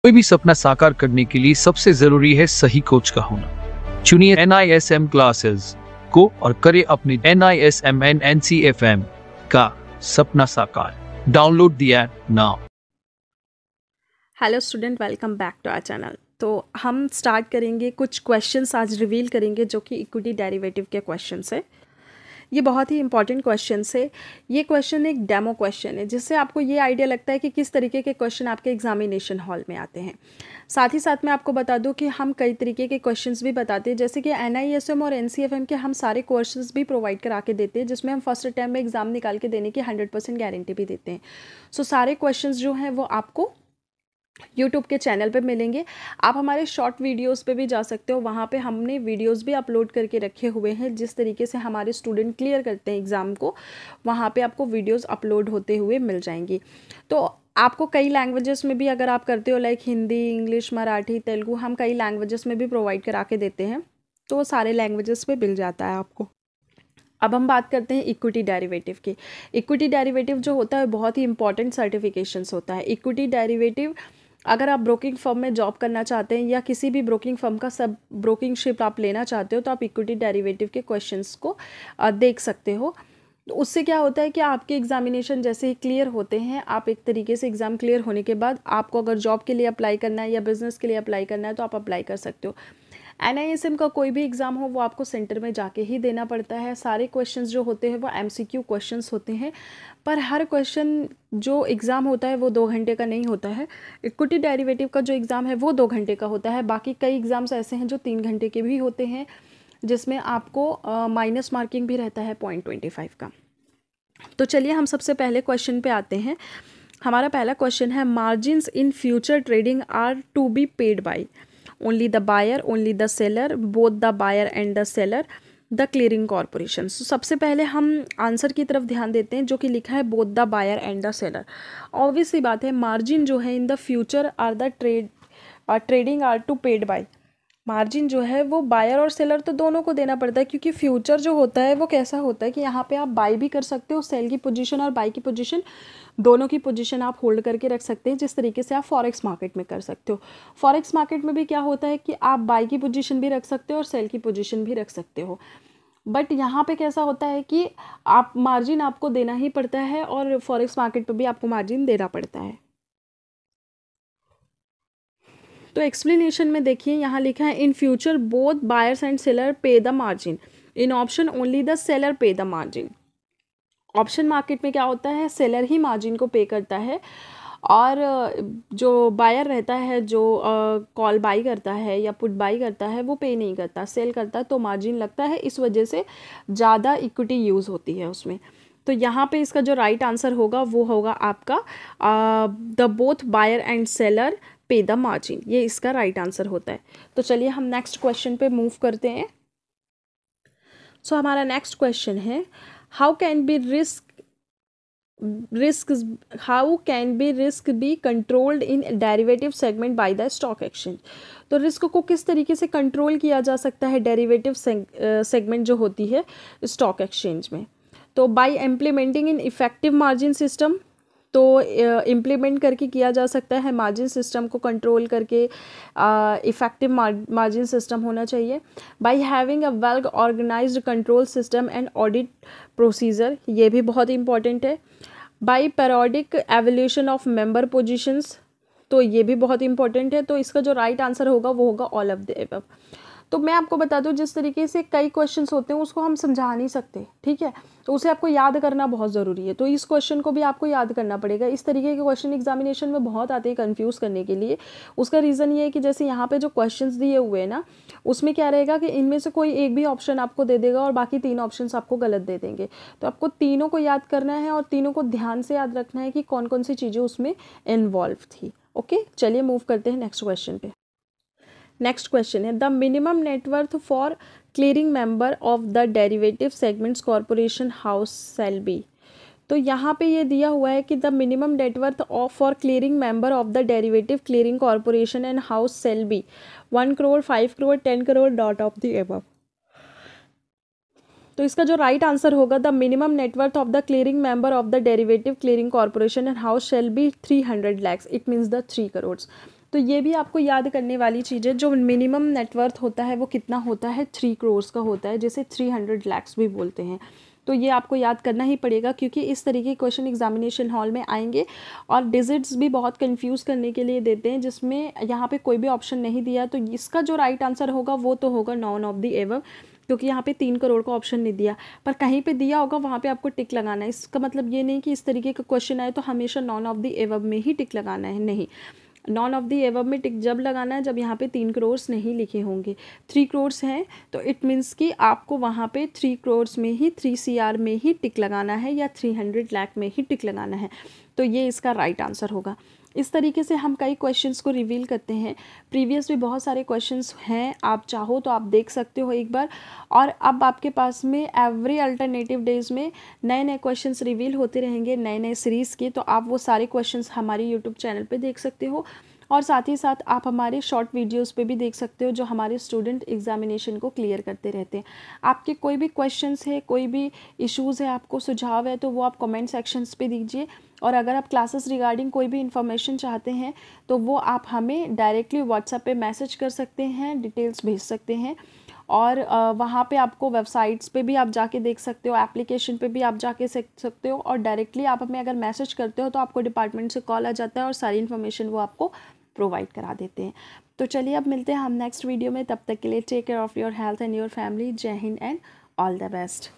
कोई भी सपना साकार करने के लिए सबसे जरूरी है सही कोच का होना। चुनिए NISM क्लासेस को और करें अपने NISM NCFM का सपना साकार। Download the app now. Hello student, welcome back to our channel. तो हम स्टार्ट करेंगे, कुछ क्वेश्चंस आज रिवील करेंगे जो कि इक्विटी डेरिवेटिव के क्वेश्चंस है। ये बहुत ही इंपॉर्टेंट क्वेश्चन है। ये क्वेश्चन एक डेमो क्वेश्चन है, जिससे आपको ये आइडिया लगता है कि किस तरीके के क्वेश्चन आपके एग्जामिनेशन हॉल में आते हैं। साथ ही साथ मैं आपको बता दूं कि हम कई तरीके के क्वेश्चंस भी बताते हैं, जैसे कि NISM और NCFM के हम सारे क्वेश्चंस भी प्रोवाइड करा के देते हैं, जिसमें हम फर्स्ट अटैम्प्ट में एग्जाम निकाल के देने की 100% गारंटी भी देते हैं। सो सारे क्वेश्चंस जो हैं वो आपको यूट्यूब के चैनल पे मिलेंगे। आप हमारे शॉर्ट वीडियोस पे भी जा सकते हो, वहाँ पे हमने वीडियोस भी अपलोड करके रखे हुए हैं। जिस तरीके से हमारे स्टूडेंट क्लियर करते हैं एग्ज़ाम को, वहाँ पे आपको वीडियोस अपलोड होते हुए मिल जाएंगी। तो आपको कई लैंग्वेजेस में भी अगर आप करते हो, लाइक हिंदी, इंग्लिश, मराठी, तेलुगु, हम कई लैंग्वेजेस में भी प्रोवाइड करा के देते हैं, तो वो सारे लैंग्वेजेस में मिल जाता है आपको। अब हम बात करते हैं इक्विटी डेरिवेटिव की। इक्विटी डेरिवेटिव जो होता है बहुत ही इंपॉर्टेंट सर्टिफिकेशंस होता है। इक्विटी डेरिवेटिव अगर आप ब्रोकिंग फर्म में जॉब करना चाहते हैं या किसी भी ब्रोकिंग फर्म का सब ब्रोकिंगशिप आप लेना चाहते हो, तो आप इक्विटी डेरिवेटिव के क्वेश्चंस को देख सकते हो। तो उससे क्या होता है कि आपके एग्जामिनेशन जैसे ही क्लियर होते हैं, आप एक तरीके से एग्ज़ाम क्लियर होने के बाद आपको अगर जॉब के लिए अप्लाई करना है या बिज़नेस के लिए अप्लाई करना है, तो आप अप्लाई कर सकते हो। NISM का कोई भी एग्ज़ाम हो, वो आपको सेंटर में जाके ही देना पड़ता है। सारे क्वेश्चंस जो होते हैं वो MCQ क्वेश्चंस होते हैं, पर हर क्वेश्चन जो एग्ज़ाम होता है वो 2 घंटे का नहीं होता है। इक्विटी डेरिवेटिव का जो एग्ज़ाम है वो 2 घंटे का होता है। बाकी कई एग्ज़ाम्स ऐसे हैं जो 3 घंटे के भी होते हैं, जिसमें आपको माइनस मार्किंग भी रहता है 0.25 का। तो चलिए हम सबसे पहले क्वेश्चन पे आते हैं। हमारा पहला क्वेश्चन है, margins in future trading are to be paid by only the buyer, only the seller, both the buyer and the seller, the clearing corporation। So, सबसे पहले हम आंसर की तरफ ध्यान देते हैं, जो कि लिखा है both the buyer and the seller। Obvious सी बात है, मार्जिन जो है in the future are the trading are to paid by. Margin जो है वो बायर और सेलर तो दोनों को देना पड़ता है, क्योंकि फ्यूचर जो होता है वो कैसा होता है कि यहाँ पे आप बाई भी कर सकते हो, सेल की पोजीशन और बाई की पोजीशन, दोनों की पोजीशन आप होल्ड करके रख सकते हैं, जिस तरीके से आप फॉरेक्स मार्केट में कर सकते हो। फॉरेक्स मार्केट में भी क्या होता है कि आप बाई की पोजीशन भी रख सकते हो और सेल की पोजीशन भी रख सकते हो। बट यहाँ पे कैसा होता है कि आप मार्जिन आपको देना ही पड़ता है, और फॉरेक्स मार्केट पर भी आपको मार्जिन देना पड़ता है। तो एक्सप्लेनेशन में देखिए, यहाँ लिखा है, in future both buyers and seller pay the margin, in option only the seller pay the margin. Option market में क्या होता है, सेलर ही मार्जिन को पे करता है, और जो बायर रहता है, जो कॉल बाई करता है या पुट बाई करता है, वो पे नहीं करता, सेल करता है तो मार्जिन लगता है। इस वजह से ज़्यादा इक्विटी यूज़ होती है उसमें। तो यहाँ पे इसका जो राइट आंसर होगा वो होगा आपका the both buyer and seller pay the margin. ये इसका राइट आंसर होता है। तो चलिए हम नेक्स्ट क्वेश्चन पे मूव करते हैं। सो हमारा नेक्स्ट क्वेश्चन है, how can be risk be controlled in derivative segment by the stock exchange. तो रिस्क को किस तरीके से कंट्रोल किया जा सकता है डेरिवेटिव सेगमेंट जो होती है स्टॉक एक्सचेंज में। तो by implementing in effective margin system, तो इम्प्लीमेंट करके किया जा सकता है, मार्जिन सिस्टम को कंट्रोल करके इफ़ेक्टिव मार्जिन सिस्टम होना चाहिए। By having a well organized control system and audit procedure, ये भी बहुत इंपॉर्टेंट है। By periodic evolution of member positions, तो ये भी बहुत इंपॉर्टेंट है। तो इसका जो राइट आंसर होगा वो होगा ऑल ऑफ द अबव। तो मैं आपको बता दूं, जिस तरीके से कई क्वेश्चंस होते हैं उसको हम समझा नहीं सकते, ठीक है, तो उसे आपको याद करना बहुत ज़रूरी है। तो इस क्वेश्चन को भी आपको याद करना पड़ेगा। इस तरीके के क्वेश्चन एग्जामिनेशन में बहुत आते हैं कंफ्यूज करने के लिए। उसका रीज़न ये है कि जैसे यहाँ पे जो क्वेश्चंस दिए हुए हैं ना, उसमें क्या रहेगा कि इनमें से कोई एक भी ऑप्शन आपको दे देगा और बाकी 3 ऑप्शन आपको गलत दे देंगे। तो आपको तीनों को याद करना है और तीनों को ध्यान से याद रखना है कि कौन कौन सी चीज़ें उसमें इन्वॉल्व थी। ओके, चलिए मूव करते हैं नेक्स्ट क्वेश्चन पे। नेक्स्ट क्वेश्चन है, the minimum net worth for clearing member of the derivative segments corporation house shall be. तो यहाँ पे ये दिया हुआ है कि the minimum net worth of for clearing member of the derivative clearing corporation and house shall be 1 crore, 5 crore, 10 crore, dot of the above. तो इसका जो राइट आंसर होगा, the minimum net worth of the clearing member of the derivative clearing corporation and house shall be 300 lakhs, it means the 3 crore. तो ये भी आपको याद करने वाली चीज़ है। जो मिनिमम नेटवर्थ होता है वो कितना होता है, 3 करोड़ का होता है, जिसे 300 lakhs भी बोलते हैं। तो ये आपको याद करना ही पड़ेगा, क्योंकि इस तरीके के क्वेश्चन एग्जामिनेशन हॉल में आएंगे। और डिजिट्स भी बहुत कंफ्यूज करने के लिए देते हैं, जिसमें यहाँ पे कोई भी ऑप्शन नहीं दिया, तो इसका जो राइट आंसर होगा वो तो होगा नॉन ऑफ द एबव, क्योंकि यहाँ पे 3 करोड़ का ऑप्शन नहीं दिया, पर कहीं पे दिया होगा वहाँ पे आपको टिक लगाना है। इसका मतलब ये नहीं कि इस तरीके का क्वेश्चन आए तो हमेशा नॉन ऑफ द एबव में ही टिक लगाना है, नहीं। नॉन ऑफ द एबव में टिक जब लगाना है जब यहाँ पे 3 करोड़ नहीं लिखे होंगे। 3 करोड़ हैं तो इट मीन्स कि आपको वहाँ पे 3 करोड़ में ही, 3 CR में ही टिक लगाना है, या 300 लाख में ही टिक लगाना है। तो ये इसका राइट आंसर होगा। इस तरीके से हम कई क्वेश्चंस को रिवील करते हैं। प्रीवियस भी बहुत सारे क्वेश्चंस हैं, आप चाहो तो आप देख सकते हो एक बार। और अब आपके पास में एवरी अल्टरनेटिव डेज में नए नए क्वेश्चंस रिवील होते रहेंगे, नए नए सीरीज़ के। तो आप वो सारे क्वेश्चंस हमारे यूट्यूब चैनल पे देख सकते हो, और साथ ही साथ आप हमारे शॉर्ट वीडियोस पे भी देख सकते हो, जो हमारे स्टूडेंट एग्जामिनेशन को क्लियर करते रहते हैं। आपके कोई भी क्वेश्चंस है, कोई भी इश्यूज़ है, आपको सुझाव है, तो वो आप कमेंट सेक्शंस पे दीजिए। और अगर आप क्लासेस रिगार्डिंग कोई भी इन्फॉर्मेशन चाहते हैं तो वो आप हमें डायरेक्टली व्हाट्सएप पे मैसेज कर सकते हैं, डिटेल्स भेज सकते हैं। और वहाँ पे आपको वेबसाइट्स पे भी आप जाके देख सकते हो, एप्लीकेशन पे भी आप जाके देख सकते हो, और डायरेक्टली आप हमें अगर मैसेज करते हो तो आपको डिपार्टमेंट से कॉल आ जाता है और सारी इन्फॉर्मेशन वो आपको प्रोवाइड करा देते हैं। तो चलिए अब मिलते हैं हम नेक्स्ट वीडियो में, तब तक के लिए take care of your health and your family. जय Hind and all the best.